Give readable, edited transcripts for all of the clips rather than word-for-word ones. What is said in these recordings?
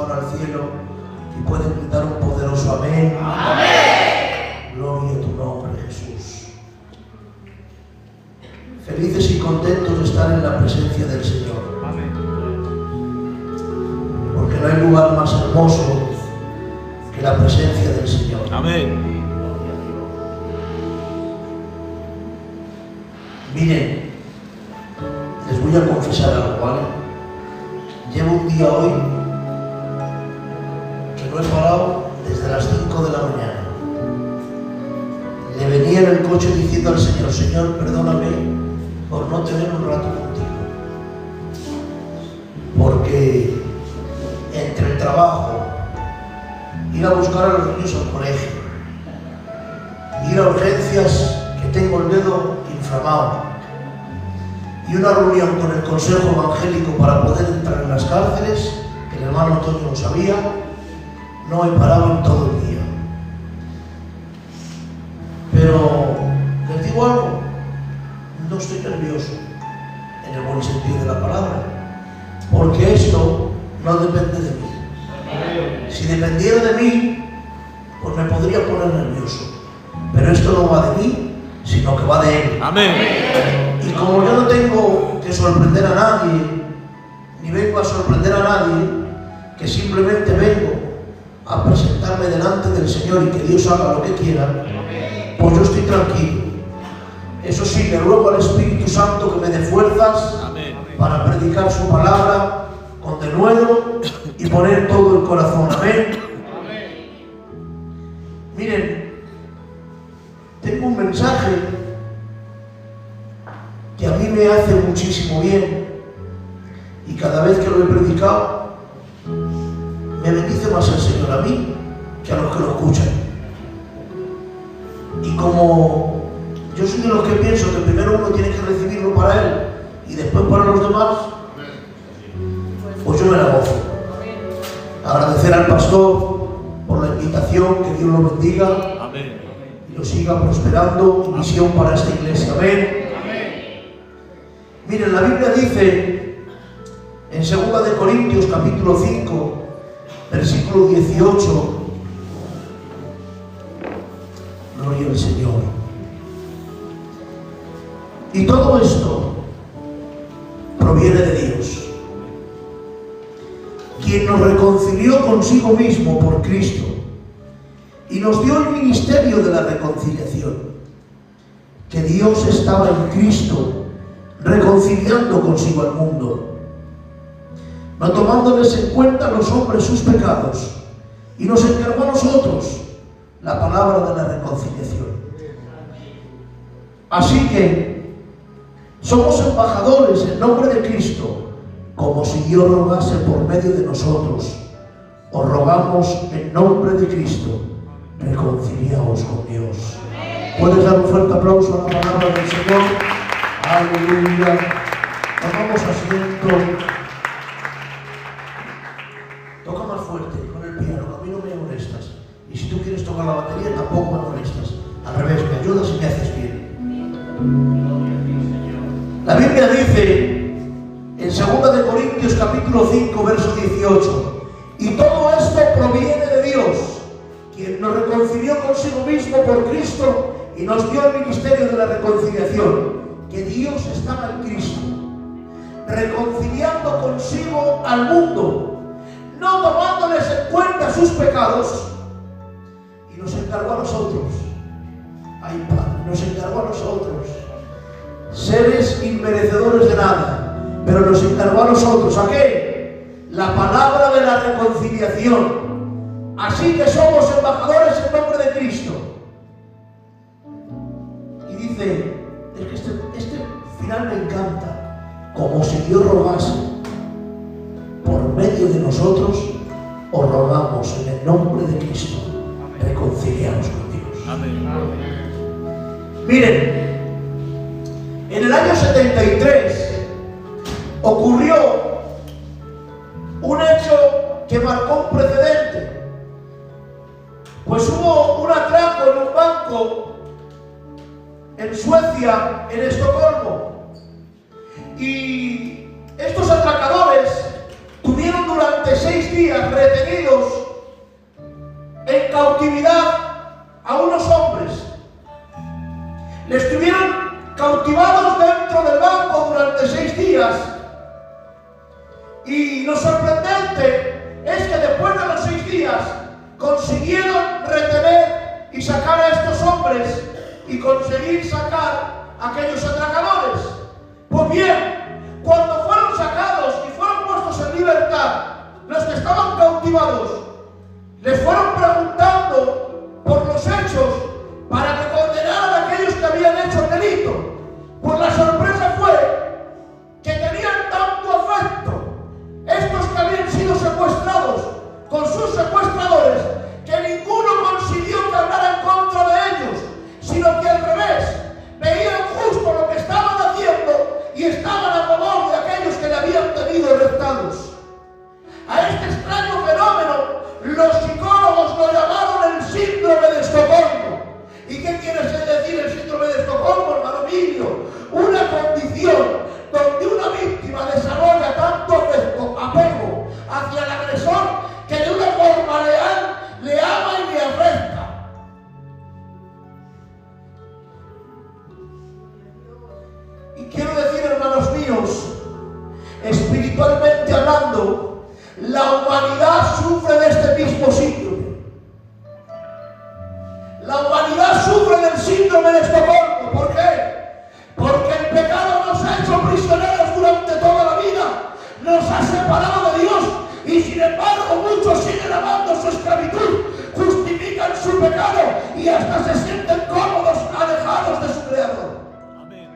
mano al cielo y pueden gritar un poderoso amén. Amén. Gloria a tu nombre, Jesús. Felices y contentos de estar en la presencia del Señor. Amén. Porque no hay lugar más hermoso que la presencia del Señor. Amén. Miren, les voy a confesar algo, ¿vale? Llevo un día hoy que no he parado desde las 5 de la mañana. Le venía en el coche diciendo al Señor: Señor, perdóname por no tener un rato contigo. Porque entre el trabajo, ir a buscar a los niños al colegio, ir a urgencias que tengo el dedo inflamado, y una reunión con el Consejo Evangélico para poder entrar en las cárceles, que el hermano Antonio lo sabía, no he parado en todo el día. Pero les digo algo, no estoy nervioso, en el buen sentido de la palabra, porque esto no depende de mí. Si dependiera de mí, pues me podría poner nervioso, pero esto no va de mí, sino que va de Él. Amén. Y como yo no tengo que sorprender a nadie, ni vengo a sorprender a nadie, que simplemente vengo a presentarme delante del Señor y que Dios haga lo que quiera, pues yo estoy tranquilo. Eso sí, le ruego al Espíritu Santo que me dé fuerzas para predicar su palabra con denuedo y poner todo el corazón. Amén. Miren, tengo un mensaje que a mí me hace muchísimo bien, y cada vez que lo he predicado me bendice más el Señor a mí que a los que lo escuchan. Y como yo soy de los que pienso que primero uno tiene que recibirlo para él y después para los demás, pues yo me la gozo. Agradecer al pastor por la invitación, que Dios lo bendiga. Amén. Y lo siga prosperando. Misión para esta iglesia. Amén. Miren, la Biblia dice en 2 de Corintios capítulo 5, versículo 18, gloria al Señor. Y todo esto proviene de Dios, quien nos reconcilió consigo mismo por Cristo y nos dio el ministerio de la reconciliación, que Dios estaba en Cristo reconciliando consigo al mundo, no tomándoles en cuenta a los hombres sus pecados, y nos encargó a nosotros la palabra de la reconciliación. Así que somos embajadores en nombre de Cristo, como si Dios rogase por medio de nosotros. Os rogamos en nombre de Cristo, reconciliaos con Dios. ¿Puedes dar un fuerte aplauso a la palabra del Señor? Aleluya. Tomamos asiento. Toca más fuerte con el piano, a mí no me molestas. Y si tú quieres tocar la batería, tampoco me molestas. Al revés, me ayudas y me haces bien. La Biblia dice en 2 de Corintios capítulo 5, verso 18: y todo esto proviene de Dios, quien nos reconcilió consigo mismo por Cristo y nos dio el ministerio de la reconciliación, que Dios estaba en Cristo, reconciliando consigo al mundo, no tomándoles en cuenta sus pecados, y nos encargó a nosotros. Ay, Padre, nos encargó a nosotros, seres inmerecedores de nada, pero nos encargó a nosotros. ¿A qué? La palabra de la reconciliación. Así que somos embajadores en nombre de Cristo. Y dice, es que este final me encanta. Como si Dios rogase por medio de nosotros, os rogamos en el nombre de Cristo, reconciliaos con Dios. Amén. Miren, en el año 73 ocurrió un hecho que marcó un precedente. Pues hubo un atraco en un banco en Suecia, en Estocolmo, y estos atracadores tuvieron durante 6 días días retenidos en cautividad a unos hombres. Les tuvieron cautivados dentro del banco durante 6 días. Y lo sorprendente es que después de los 6 días consiguieron retener y sacar a estos hombres y conseguir sacar a aquellos atracadores. Pues bien, cuando fueron sacados y fueron puestos en libertad, los que estaban cautivados les fueron preguntando por los hechos para que condenaran a aquellos que habían hecho el delito. Pues la sorpresa fue que tenían tanto afecto estos que habían sido secuestrados con sus secuestradores, que ninguno consiguió que hablara en contra de ellos, sino que al revés, veían justo lo que estaban haciendo y estaban a favor de aquellos que le habían tenido arrestados. A este extraño fenómeno los psicólogos lo llamaron el síndrome de Estocolmo. ¿Y qué quiere decir el síndrome de Estocolmo, hermano mío? Una condición donde una víctima desarrolla tanto apego hacia el agresor que de una forma leal le ama y le afecta. Y quiero decir, hermanos míos, espiritualmente hablando, la humanidad sufre de este mismo síndrome. La humanidad sufre del síndrome de Estocolmo. ¿Por qué? Porque el pecado nos ha hecho prisioneros durante toda la vida, nos ha separado de Dios, y sin embargo muchos siguen amando su esclavitud, justifican su pecado y hasta se sienten cómodos, alejados de su Creador. Amén.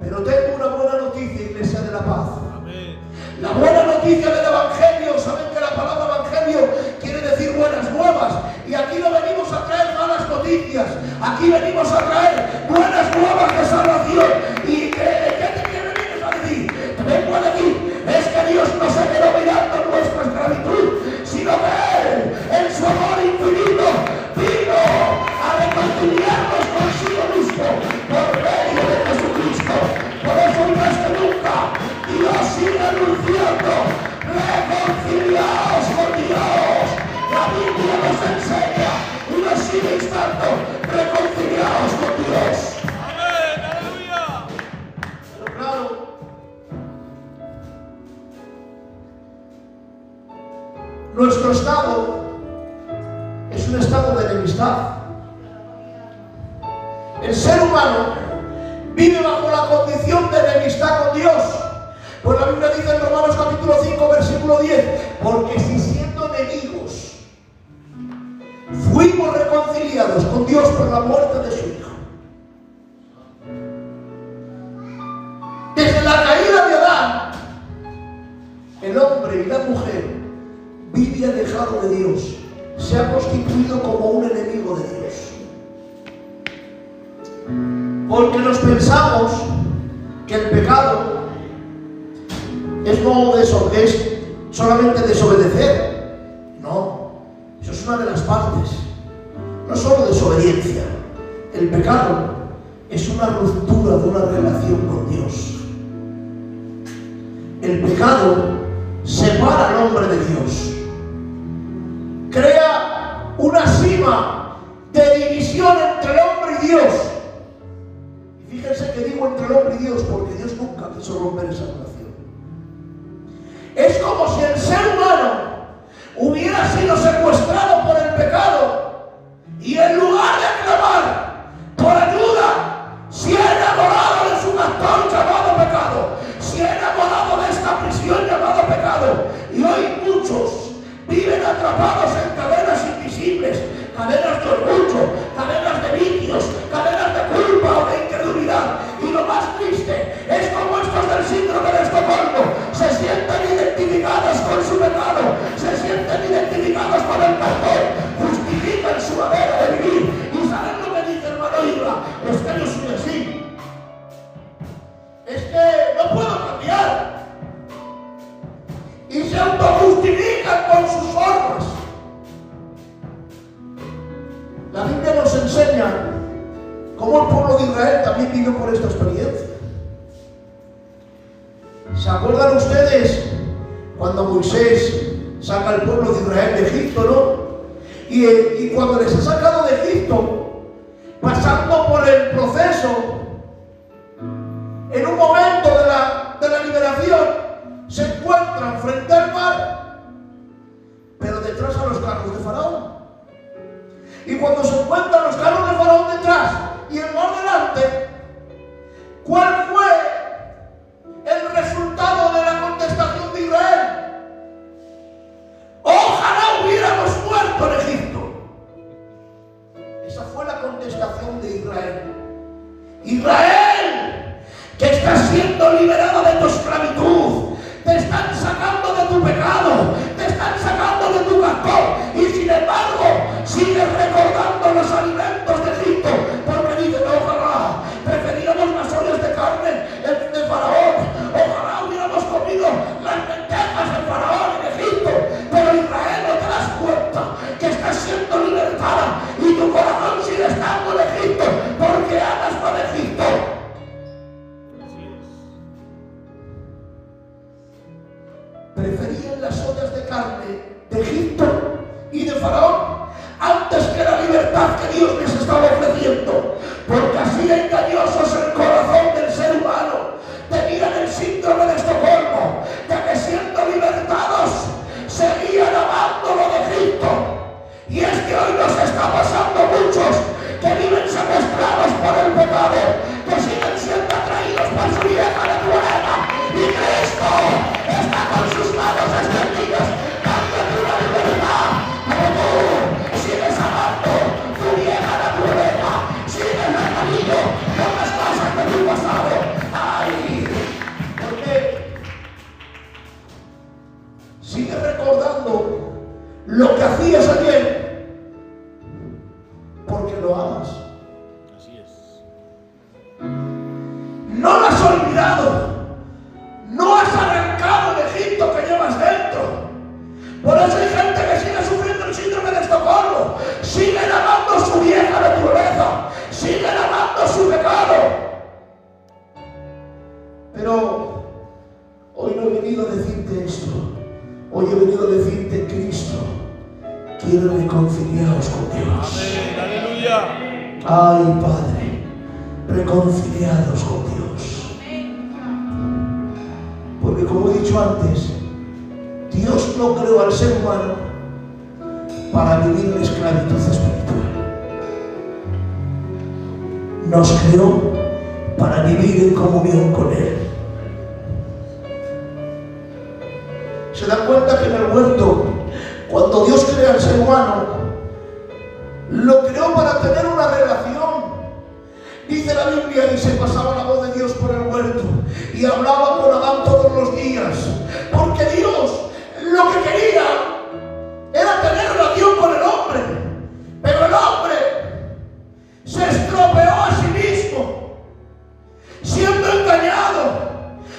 Pero tengo una buena noticia, Iglesia de la Paz. Amén. La buena noticia del Evangelio, saben que la palabra Evangelio quiere decir buenas nuevas, y aquí no venimos a traer malas noticias, aquí venimos a traer buenas nuevas de salvación. ¿Y qué te vienes a decir? Te vengo a decir, es que Dios no se quedó mirando nuestra esclavitud, sino que Él, en su amor infinito, vino a reconciliarnos consigo mismo por medio de Jesucristo. Por eso más que nunca Dios sigue anunciando: reconciliaos con Dios. La Biblia nos enseña y nos sigue instando: reconciliaos con Dios. Amén, aleluya. Pero claro, nuestro estado es un estado de enemistad. El ser humano vive bajo la condición de enemistad con Dios. Pues la Biblia dice en Romanos capítulo 5, versículo 10: porque si siendo enemigos fuimos reconciliados con Dios por la muerte de su Hijo. Desde la caída de Adán, el hombre y la mujer vive alejado de Dios, se ha constituido como un enemigo de Dios. Porque nos pensamos que el pecado es solamente desobedecer. No, eso es una de las partes. No solo desobediencia. El pecado es una ruptura de una relación con Dios. El pecado separa al hombre de Dios. Crea una cima de división entre el hombre y Dios. Y fíjense que digo entre el hombre y Dios, porque Dios nunca quiso romper esa relación. Es como si el ser humano hubiera sido secuestrado por el pecado y en lugar de clamar por ayuda, se ha enamorado de su pastor llamado pecado, se ha enamorado de esta prisión llamada pecado. Y hoy muchos viven atrapados en cadenas invisibles, cadenas de orgullo, cadenas de vicios, cadenas de culpa o de incredulidad. Y lo más triste es como estos del síndrome de Estocolmo se sienten identificados con su pecado, se sienten identificados con el pastor, justifican su manera de vivir. ¿Y saben lo que dice hermano Isla? Es que yo soy así, es que no puedo cambiar, y se autojustifican con sus formas. La Biblia nos enseña cómo el pueblo de Israel también vivió por esta experiencia. ¿Se acuerdan ustedes cuando Moisés saca al pueblo de Israel de Egipto, ¿no? Y cuando les ha sacado de Egipto, pasando por el proceso, en un momento de la liberación, se encuentran frente al mar, pero detrás a los carros de Faraón. Y cuando se encuentran los carros de Faraón detrás y el mar delante, ¿cuál fue el resultado de la contestación de Israel? Ojalá hubiéramos muerto en Egipto. Esa fue la contestación de Israel. Israel, que estás siendo liberado de tu esclavitud, te están sacando de tu pecado, te están sacando de tu casco, y sin embargo sigues recordando los alimentos de Egipto, porque dicen: ojalá preferíamos las ollas de carne de Faraón, ojalá hubiéramos comido las lentejas de Faraón en Egipto. Pero Israel, no te das cuenta que estás siendo libertada y tu corazón sigue estando en Egipto, porque amas con Egipto. Preferían las ollas de carne de Egipto y de Faraón antes que la libertad que Dios les estaba ofreciendo, porque así de engañoso es el corazón del ser humano. Tenían el síndrome de Estocolmo, de que siendo libertados seguían amando lo de Egipto. Y es que hoy nos está pasando muchos que viven secuestrados por el pecado, que siguen siendo atraídos por su vieja naturaleza, y Cristo está con sus manos extendidas dándote una libertad. Pero tú sigues amando tu vieja naturaleza, sigues retenido con las cosas de tu pasado. ¡Ay! ¿Por qué? Sigues recordando lo que hacías ayer porque lo amas. Así es. No lo has olvidado, no has arrancado el Egipto que llevas dentro. Por eso hay gente que sigue sufriendo el síndrome de Estocolmo, siguen amando su vieja naturaleza, siguen amando su pecado. Pero hoy no he venido a decirte esto, hoy he venido a decirte: Cristo quiere reconciliaros con Dios. Amén, aleluya. Ay, Padre, reconciliados con Dios. Porque como he dicho antes, Dios no creó al ser humano para vivir en esclavitud espiritual. Nos creó para vivir en comunión con Él. ¿Se dan cuenta que en el huerto, cuando Dios crea al ser humano, lo creó para tener una relación? Dice la Biblia: y se pasaba la voz de Dios por el huerto y hablaba con Adán todos los días, porque Dios lo que quería era tener relación con el hombre. Pero el hombre se estropeó a sí mismo, siendo engañado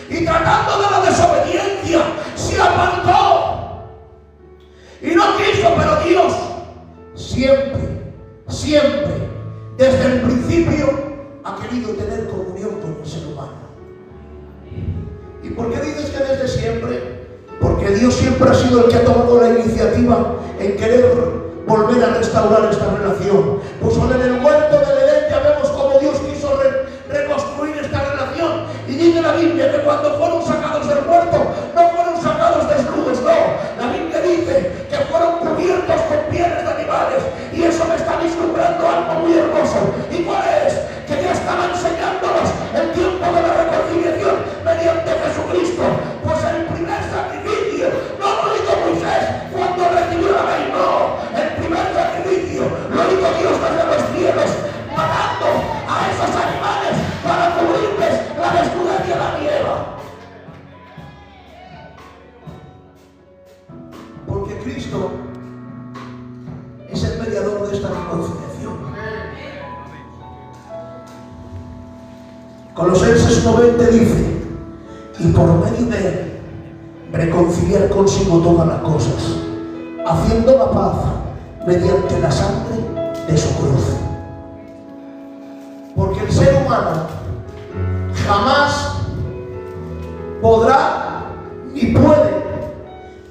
y tratando de la desobediencia, se apartó y no quiso. Pero Dios siempre, desde el principio, ha querido tener comunión con el ser humano. ¿Y por qué dices que desde siempre? Porque Dios siempre ha sido el que ha tomado la iniciativa en querer volver a restaurar esta relación. Pues en el huerto del Edén ya vemos cómo Dios quiso reconstruir esta relación. Y dice la Biblia que cuando fueron sacados del huerto, no fueron sacados desnudos, no. La Biblia dice que fueron cubiertos con pieles de animales. Y eso me está vislumbrando algo muy hermoso. ¿Y cuál es? Que ya estaba enseñándonos el tiempo de la reconciliación mediante Jesucristo. Pues el primer sacrificio no lo hizo Moisés cuando recibió la ley, no. El primer sacrificio lo hizo Dios desde los cielos, matando a esos animales para cubrirles la desnudez de Adán y Eva. Porque Cristo es el mediador de esta reconciliación. Colosenses 1:20 dice: y por medio de él reconciliar consigo todas las cosas, haciendo la paz mediante la sangre de su cruz. Porque el ser humano jamás podrá ni puede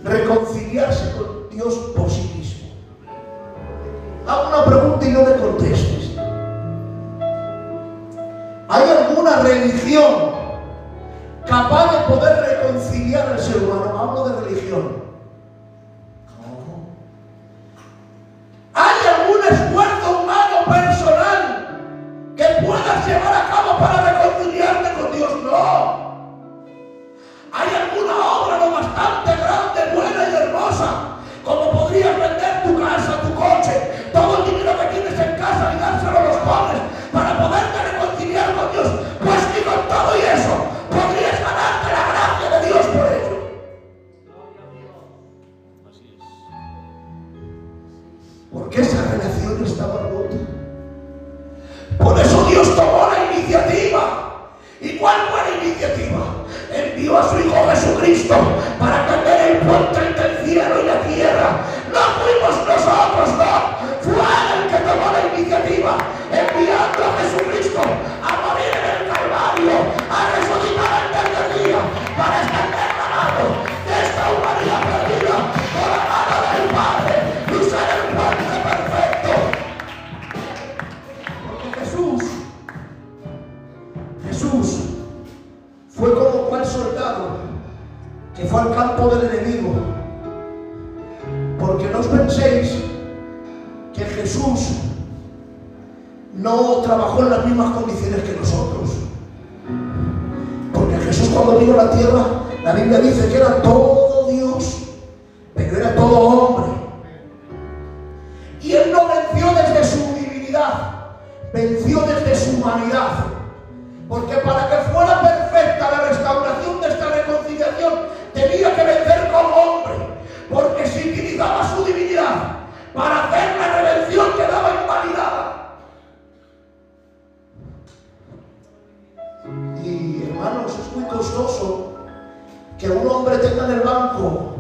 reconciliarse con Dios por sí mismo. Hago una pregunta y no me contestes. ¿Hay alguna religión capaz de poder reconciliar al ser humano? Hablo de religión. ¿Hay algún esfuerzo humano personal que puedas llevar a cabo para reconciliarte con Dios? No. ¿Hay alguna obra lo bastante grande, buena y hermosa como podrías vender tu casa, tu coche, todo el dinero que tienes en casa y dárselo a los pobres para poderte reconciliar con Dios? Pues ni con todo y eso podrías ganarte la gracia de Dios por ello. Así es. Porque esa relación estaba rota. Por eso Dios tomó la iniciativa. ¿Y cuál fue la iniciativa? Envió a su Hijo Jesucristo para cambiar el puente entre el cielo y la tierra. No fuimos nosotros, no. Fue Él el que tomó la iniciativa, enviando a Jesucristo a morir en el Calvario, a resucitar al tercer día, para extender la mano de esta humanidad perdida por la mano del Padre y ser el puente perfecto. Porque Jesús fue como cual soldado que fue al campo del enemigo. Porque no os penséis que Jesús no trabajó en las mismas condiciones que nosotros. Porque Jesús, cuando vino a la tierra, la Biblia dice que era todo Dios, pero era todo hombre. Y Él no venció desde su divinidad, venció desde su humanidad. Porque para que fuera perfecta la restauración de esta reconciliación, tenía que vencer como hombre. Porque si utilizaba su divinidad para hacer la redención, quedaba invalidada. Y hermanos, es muy costoso que un hombre tenga en el banco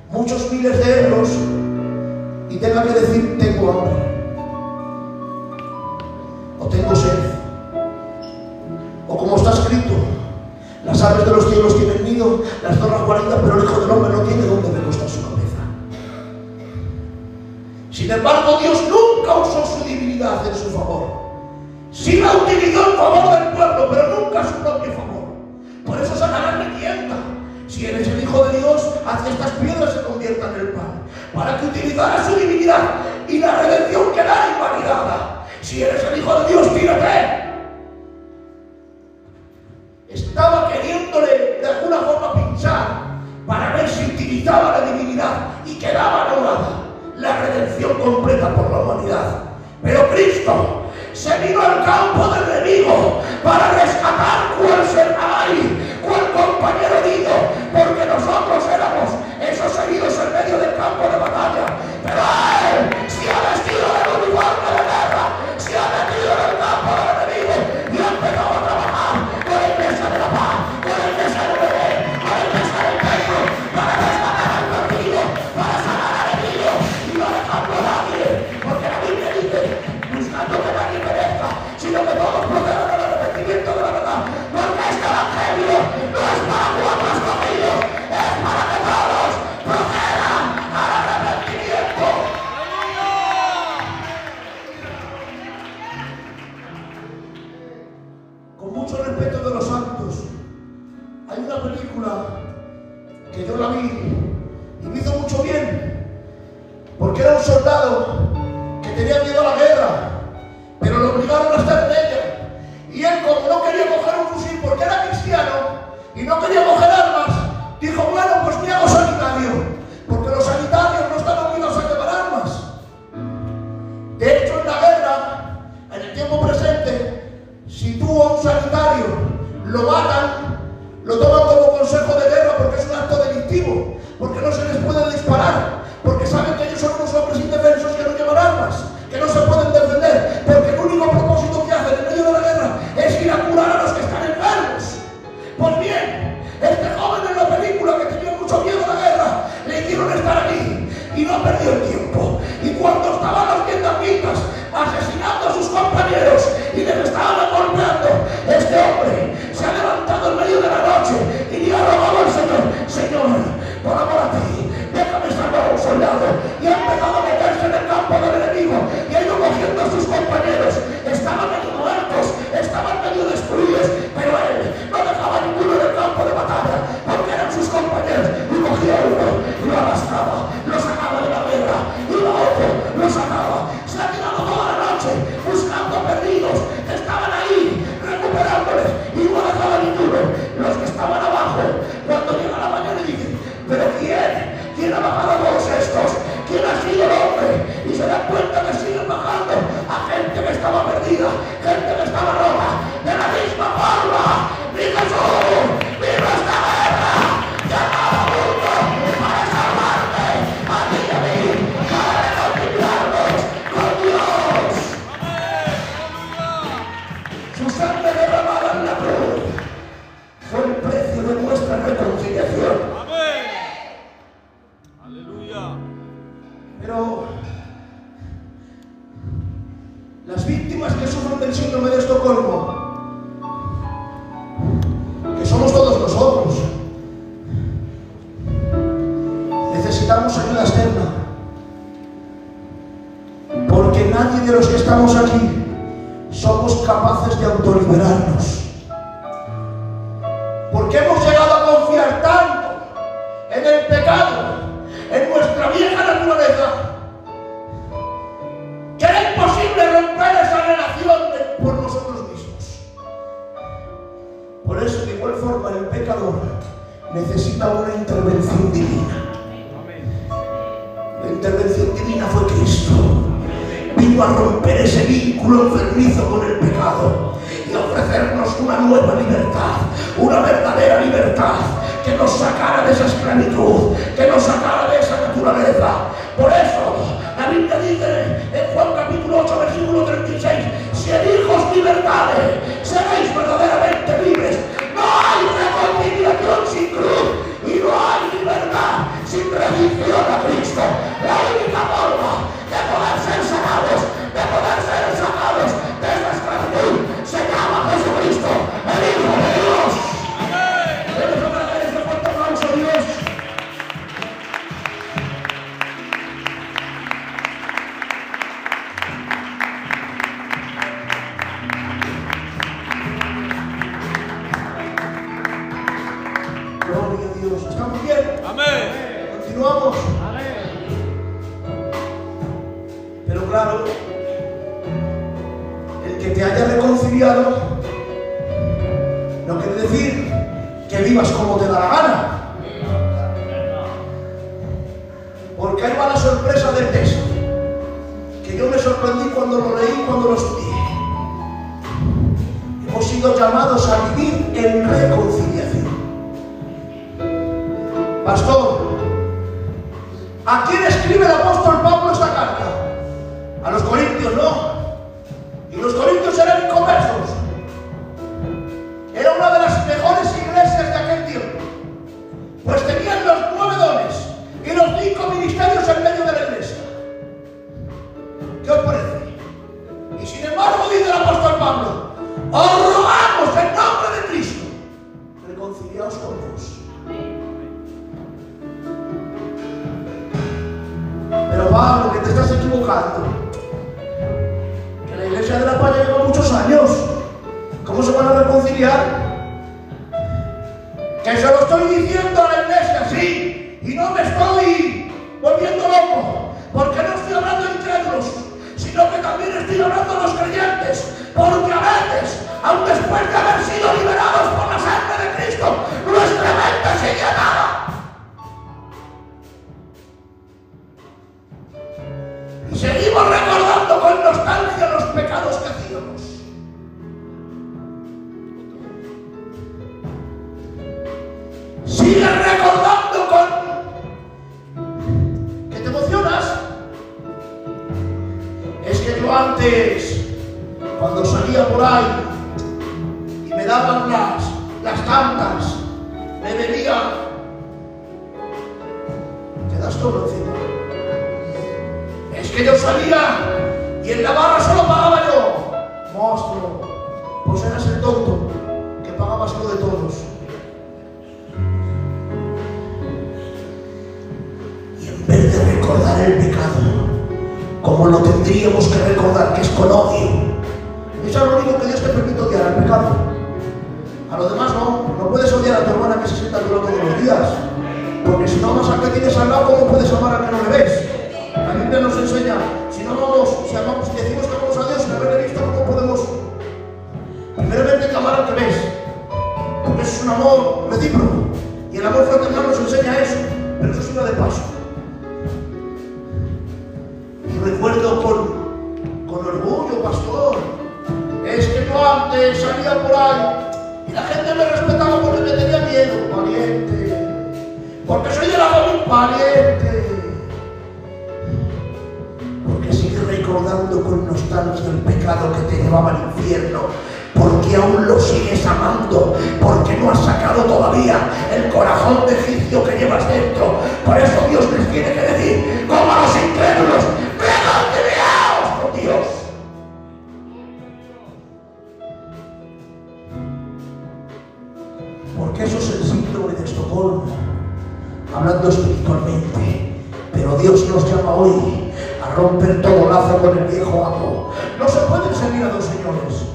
muchos miles de euros y tenga que decir: tengo hambre, o tengo sed, o como está escrito: las aves de los cielos tienen nido, las zorras guaridas, pero el Hijo del Hombre no tiene dónde recostar su cabeza. Sin embargo, Dios nunca usó su divinidad en su favor. Sí la utilizó en favor del pueblo, pero nunca a su propio favor. Por eso Satanás le tienta: si eres el Hijo de Dios, haz que estas piedras se conviertan en pan. Para que utilizara su divinidad y la redención quedara invalidada. Si eres el Hijo de Dios, tírate. Estaba queriéndole de alguna forma pinchar para ver si utilizaba la divinidad y quedaba anulada la redención completa por la humanidad. Pero Cristo se vino al campo del enemigo para rescatar cual Sermai, cual compañero herido, porque nosotros éramos esos heridos en medio del campo de batalla. Pero Él se ha vestido del uniforme de guerra, se ha metido en el campo del enemigo y ha empezado a trabajar con la iglesia de la paz, con la iglesia del bebé, con la iglesia del pecho, para rescatar al perdido, para sanar al herido, y no dejando a nadie, porque la Biblia dice: buscando que nadie perezca, sino que todos procedan al arrepentimiento de la verdad. Porque este evangelio no es para cuatro escogidos, es para que todos procedan al arrepentimiento. Con mucho respeto de los santos, hay una película que yo la vi y me hizo mucho bien, porque era un soldado que tenía miedo a la guerra, pero lo obligaron a estar en ella. Y él, como no quería coger un fusil porque era cristiano y no quería coger armas, dijo: bueno, pues me hago sanitario, porque los sanitarios no están obligados a llevar armas. De hecho, en la guerra, en el tiempo presente, si tú a un sanitario lo matan, lo toman como consejo de guerra, porque es un acto delictivo, porque no se les puede disparar, porque saben que ellos son unos hombres indefensos que no llevan armas, que no se pueden defender, porque el único propósito que hacen en medio de la guerra es ir a curar a los que están enfermos. Pues bien, este joven en la película, que tenía mucho miedo a la guerra, le hicieron estar allí y no perdió el tiempo. Y cuando estaban los vietnamitas asesinando a sus compañeros y les estaban golpeando, este hombre se ha levantado en medio de la noche y le ha rogado al Señor: Señor, por amor a ti, lo arrastraba, lo sacaba de la guerra, iba otro, lo sacaba. Se ha tirado toda la noche buscando perdidos que estaban ahí, recuperándoles, y no dejaba ninguno. Los que estaban abajo, cuando llega la mañana y dicen, pero ¿quién ha bajado a todos estos? ¿Quién ha sido el hombre? Y se dan cuenta que siguen bajando a gente que estaba perdida, gente que estaba rota, de la misma forma. ¡Mi Jesús! ¡Viva esta guerra! ¡Llamado al mundo para salvarte! ¡A ti y a mí! ¡Para reconciliarnos con Dios! Su sangre derramada en la cruz fue el precio de nuestra reconciliación. Amén. Aleluya. Pero las víctimas que sufren del síndrome de Estocolmo, que somos todos nosotros, necesitamos ayuda externa, porque nadie de los que estamos aquí somos capaces de autoliberarnos, porque hemos llegado a confiar tanto en el pecado, en nuestra vieja naturaleza, que era imposible romper esa relación por nosotros mismos. Por eso, de igual forma, el pecador necesita una intervención divina. La intervención divina fue Cristo. Vino a romper ese vínculo enfermizo con el pecado y a ofrecernos una nueva libertad, una verdadera libertad, que nos sacara de esa esclavitud, que nos sacara de esa naturaleza. Por eso la Biblia dice en Juan capítulo 8 versículo 36, si elijo libertades, seréis verdaderamente libres. No hay reconciliación sin cruz y no hay libertad sin rendición a Cristo. La única forma de poder ser sanados, de poder ser sacados de esta esclavitud, se llama Jesucristo, el Hijo de Dios. Gloria a Dios. ¿Estamos bien? Amén. Continuamos. Pero claro, el que te haya reconciliado no quiere decir que vivas como te da la gana. Porque ahí va la sorpresa del texto, que yo me sorprendí cuando lo leí, cuando lo estudié. Hemos sido llamados a vivir en reconciliación. Pastor, ¿a quién escribe el apóstol Pablo esta carta? A los corintios, ¿no? Y los corintios eran inconversos. Era una de las mejores iglesias de aquel tiempo, pues tenían los 9 dones y los 5 ministerios en medio de la iglesia. ¿Qué os parece? Y sin embargo dice el apóstol Pablo, os rogamos en nombre de Cristo, reconciliaos con Dios. Pero Pablo, que te estás equivocando, que la iglesia de La Palla lleva muchos años. ¿Cómo se van a reconciliar? Que se lo estoy diciendo a la iglesia, sí, y no me estoy volviendo loco, porque no estoy hablando de incrédulos, sino que también estoy hablando de los creyentes, porque a veces, aun después de haber sido liberados por la sangre de Cristo, nuestra mente sigue atada. Y seguimos recordando con nostalgia los pecados que hacíamos. Sigues recordando que te emocionas. Es que yo antes, cuando salía por ahí y me daban las tantas, me bebía, te das todo encima. Es que yo salía y en la barra solo pagaba yo. Monstruo, pues eras el tonto que pagabas lo de todos. Y en vez de recordar el pecado como lo tendríamos que recordar, que es con odio, eso es lo único que Dios te permite odiar, al pecado. A lo demás no puedes odiar a tu hermana que se sienta duro todos los días. Porque si no amas al que tienes al lado, ¿cómo puedes amar al que no le ves? La Biblia nos enseña, si decimos que amamos a Dios sin haberle visto, ¿cómo podemos? Primeramente que amar al que ves, porque eso es un amor recíproco, y el amor fraternal nos enseña eso, pero eso sí va de paso. Y recuerdo con orgullo, pastor, es que yo antes salía por ahí y la gente me respetaba porque me tenía miedo, valiente, porque soy de la familia, valiente, porque sigues recordando con nostalgia el pecado que te llevaba al infierno, porque aún lo sigues amando, porque no has sacado todavía el corazón de egipcio que llevas dentro. Por eso Dios les tiene que decir, como a los incrédulos, reconciliaos con Dios. Porque eso es el síndrome de Estocolmo, hablando espiritualmente. Pero Dios nos llama hoy a romper todo lazo con el viejo amo. No se pueden servir a dos señores.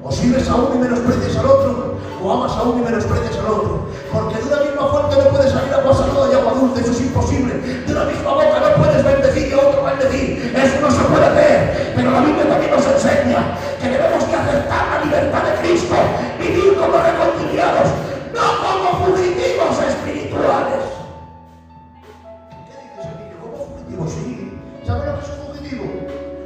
O sirves a uno y menosprecias al otro, o amas a uno y menosprecias al otro. Porque de una misma fuente no puede salir agua salada y agua dulce, eso es imposible. De una misma boca no puedes bendecir y otro maldecir, eso no se puede hacer. Pero la Biblia también nos enseña que debemos de aceptar la libertad de Cristo, vivir como reconciliados, no como fugitivos espirituales. ¿Qué dices, amigo? ¿Cómo fugitivos? Sí. ¿Sabe lo que es un fugitivo?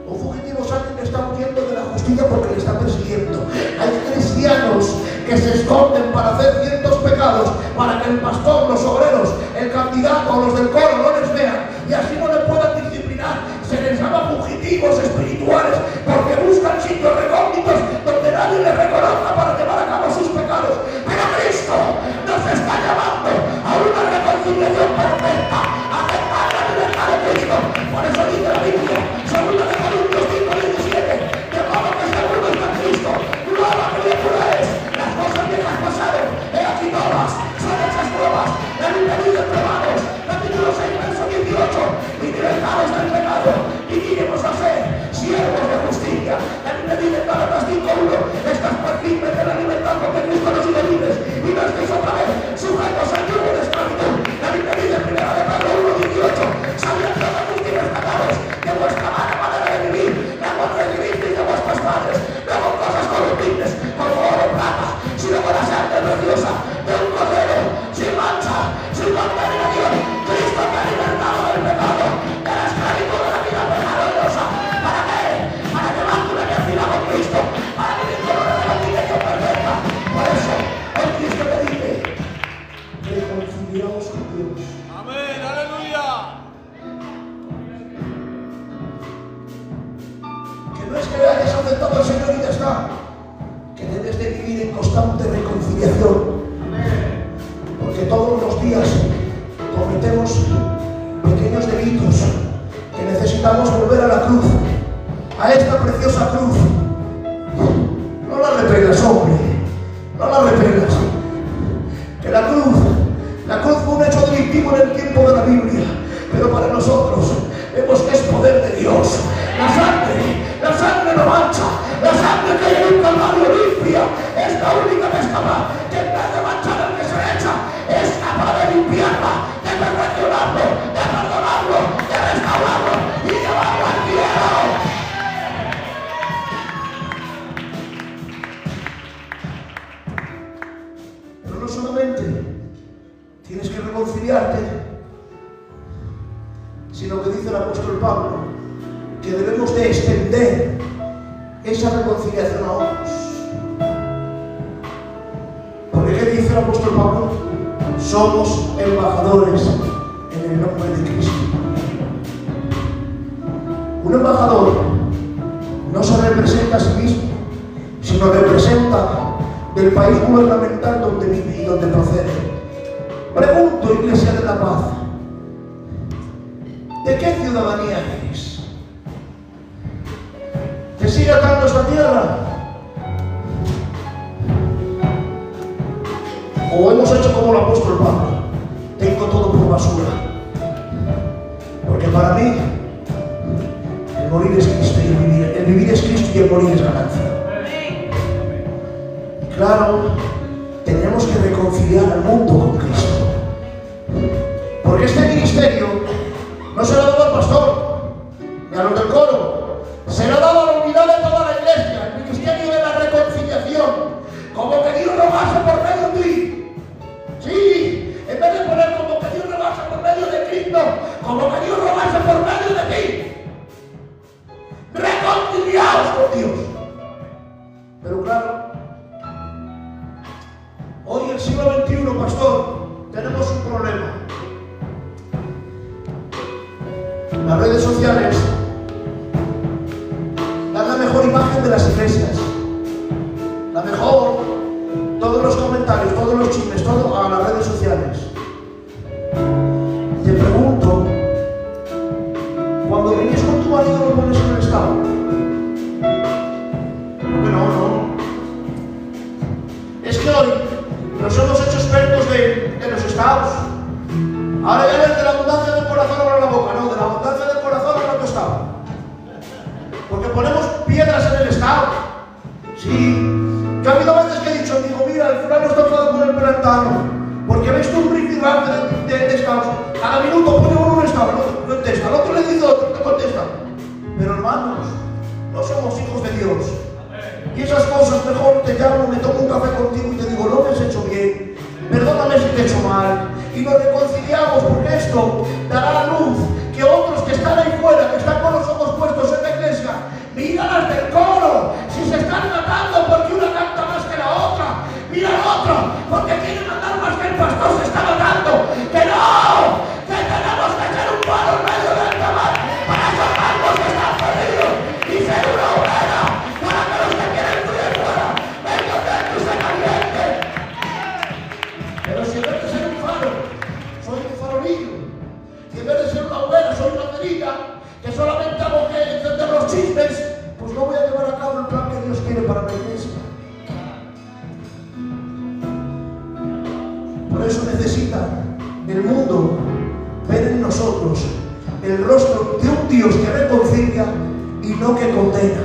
Un fugitivo es alguien que está huyendo de la justicia porque le está persiguiendo. Hay cristianos que se esconden para hacer ciertos pecados para que el pastor, los obreros, el candidato o los del coro no les vean y así no le puedan disciplinar. Se les llama fugitivos espirituales porque buscan sitios recónditos donde nadie les reconozca para llevar a cabo sus pecados. Pero Cristo nos está llamando a una reconciliación perfecta, a aceptar la libertad de Cristo. Por eso dice la Biblia, segunda de Corintios 5:17, de modo que si alguno está en Cristo, nueva criatura es. Las cosas viejas pasaron, he aquí todas son hechas nuevas. La Biblia dice, probados, capítulo 6, verso 18, y libertados del pecado, y diremos a ser siervos de justicia. La Biblia dice en Gálatas 5:1, estás por firmes de la libertad porque Cristo nos hizo libres, y no estéis otra vez sujetos al yugo de esclavitud. La Biblia dice en 1 de Pedro 1:18, sabiendo que fuisteis rescatados de vuestra mala manera de vivir, la cual recibisteis de vuestros padres, no con cosas corruptibles, como oro o plata, sino con la sangre preciosa de un cordero, sin mancha, sin contaminación. Cristo te ha libertado del pecado, de la esclavitud de la vida pecaminosa. ¿Para qué? Para que más una vida con Cristo, para vivir con una reconciliación perfecta. Por eso, hoy Cristo te dice, reconciliaos con Dios. Amén, aleluya. Que no es que hayas aceptado al Señor y ya está, que debes de vivir en constante reconciliación. Porque todos los días cometemos pequeños delitos que necesitamos volver a la cruz, a esta preciosa cruz. No la repelas, hombre, no la repelas. Que la cruz fue un hecho delictivo en el tiempo de la Biblia, pero para nosotros vemos que es poder de Dios. La sangre no mancha, la sangre que hay en un calvario limpia, es la única que es capaz, que en vez de manchar al que se echa, es capaz de limpiarla, de perfeccionarlo, de perdonarlo, de restaurarlo y llevarlo al cielo. Pero no solamente tienes que reconciliarte, sino que dice el apóstol Pablo que debemos de extender esa reconciliación a otros. Porque ¿qué dice el apóstol Pablo? Somos embajadores en el nombre de Cristo. Un embajador no se representa a sí mismo, sino representa del país gubernamental donde vive y donde procede. Pregunto, Iglesia de la Paz, ¿de qué ciudadanía eres? ¿Te sigue atando esta tierra? ¿O hemos hecho como el apóstol Pablo? Tengo todo por basura. Porque para mí, el morir es Cristo y el vivir es Cristo y el morir es ganancia. Claro, tenemos que reconciliar al mundo con Cristo. Porque este ministerio no se lo ha dado al pastor, ni a los del coro, se lo ha dado a la unidad de toda la iglesia, el ministerio de la reconciliación, como que Dios rogase por medio de ti. Sí, en vez de poner como que Dios rogase por medio de Cristo, como que Dios rogase por medio de ti. Reconciliaos con Dios. Pero claro, hoy en el siglo XXI, pastor, tenemos un problema. Las redes sociales dan la mejor imagen de las iglesias, la mejor, todos los comentarios, todos los chismes, todo a las redes sociales. Te pregunto, cuando vienes con tu marido lo pones en el estado. No. Es que hoy nos hemos hecho expertos de los estados. Ahora ya ves de la abundancia del corazón abra la boca, no, de la abundancia del corazón abra tu estado. Porque ponemos piedras en el estado. Sí. Yo ha habido veces que he dicho, digo, mira, el fulano está enfadado con el perantano. Porque ves tú un rifirrafe de estados. Cada minuto pone uno un estado, el otro contesta, el otro le dice otro, te contesta. Pero hermanos, no somos hijos de Dios. Y esas cosas mejor te llamo, me tomo un café contigo y te digo, no me has hecho bien, perdóname si te he hecho mal. Y nos reconciliamos porque esto dará luz que otros que están ahí fuera, que están con los ojos puestos en la iglesia, mira las del coro, si se están matando porque una canta más que la otra, mira al otro, porque quiere matar más que el pastor se está matando. ¡Que no! ¡Que tenemos que echar un palo en medio del tamal para salvar los que están perdidos y ser una hoguera para que los que quieren fluir fuera vengan dentro y se calienten! Pero si en vez de ser un faro, soy un farolillo, y en vez de ser una hoguera, soy una cerilla que solamente hago que encender los chismes, pues no voy a llevar a cabo el plan que Dios quiere para la iglesia. Por eso necesita el mundo ver en nosotros el rostro de un Dios que reconcilia y no que condena.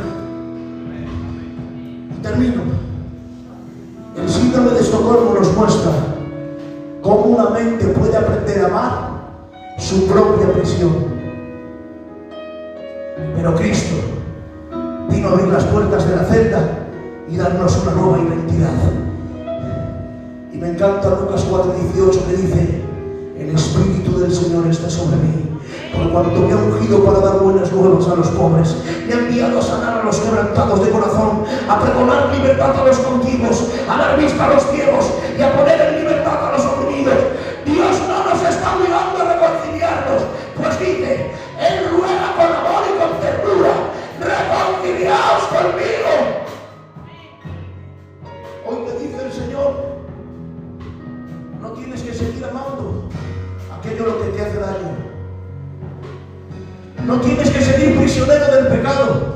Y termino. El síndrome de Estocolmo nos muestra cómo una mente puede aprender a amar su propia prisión. Pero Cristo vino a abrir las puertas de la celda y darnos una nueva identidad. Y me encanta Lucas 4:18 que dice: el Espíritu del Señor está sobre mí, por cuanto me ha ungido para dar buenas nuevas a los pobres, me ha enviado a sanar a los quebrantados de corazón, a pregonar libertad a los cautivos, a dar vista a los ciegos y a poner en libertad a los oprimidos. Dios no nos está obligando a reconciliarnos, pues dice, Él ruega con amor y con ternura, reconciliaos conmigo. Hoy te dice el Señor, no tienes que seguir amando aquello lo que te hace daño. No tienes que seguir prisionero del pecado,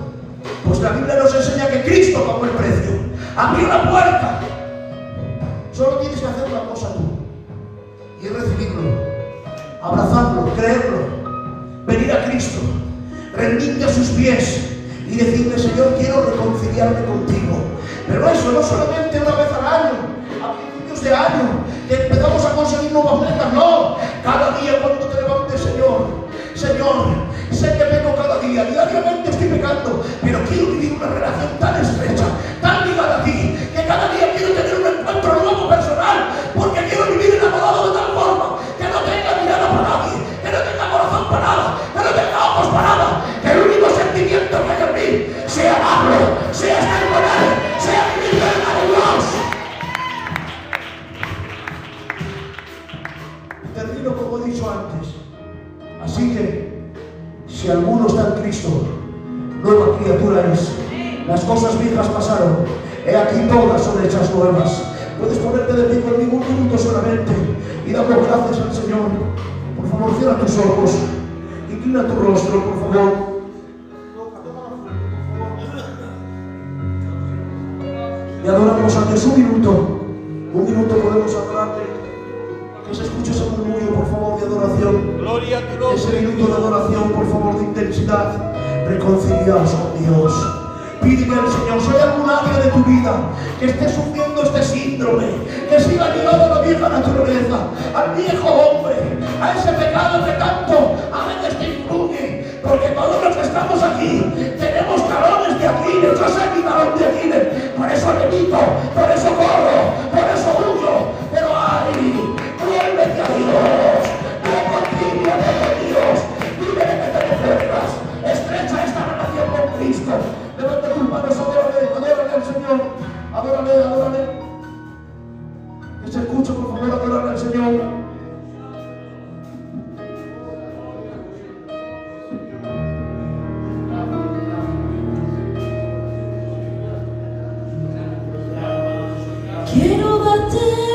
pues la Biblia nos enseña que Cristo pagó el precio, abrió la puerta. Solo tienes que hacer una cosa tú, y es recibirlo, abrazarlo, creerlo, venir a Cristo, rendirte a sus pies y decirle: Señor, quiero reconciliarme contigo. Pero eso no solamente una vez al año, a principios de año, que empezamos a conseguir nuevas metas, no. Cada día cuando te levantes, Señor, sé que peco cada día, diariamente estoy pecando, pero quiero vivir una relación tan estrecha, tan ligada a ti, que cada día quiero tener un encuentro nuevo personal, porque quiero vivir enamorado de tal forma que no tenga mirada para nadie, que no tenga corazón para nada, que no tenga ojos para nada, que el único sentimiento que hay en mí sea amarlo, sea estar con él, sea vivir cerca de Dios. Termino como he dicho antes. Así que, si alguno está en Cristo, nueva criatura es. Las cosas viejas pasaron, he aquí todas son hechas nuevas. Puedes ponerte de pie conmigo un minuto solamente y damos gracias al Señor. Por favor, cierra tus ojos, inclina tu rostro, por favor. Y adoramos a Dios un minuto podemos adorarle. Que se escuche ese murmullo, por favor, de adoración. Gloria a tu nombre. Ese minuto de adoración, por favor, de intensidad. Reconciliaos con Dios. Pídele al Señor, si hay algún área de tu vida que esté sufriendo todo este síndrome, que siga ligado a la vieja naturaleza, al viejo hombre, a ese pecado que tanto a veces te influye, porque todos los que estamos aquí tenemos talones de Aquiles. Yo sé mi talón de Aquiles, por eso levito, por eso corro, por eso huyo, pero ay, vuélvete a Dios, no continúa con Dios, vive que te encuentras, estrecha esta relación con Cristo. Levanta tus manos, adórale al Señor, adórale. Que se escuche, por favor, adórale al Señor. Quiero bater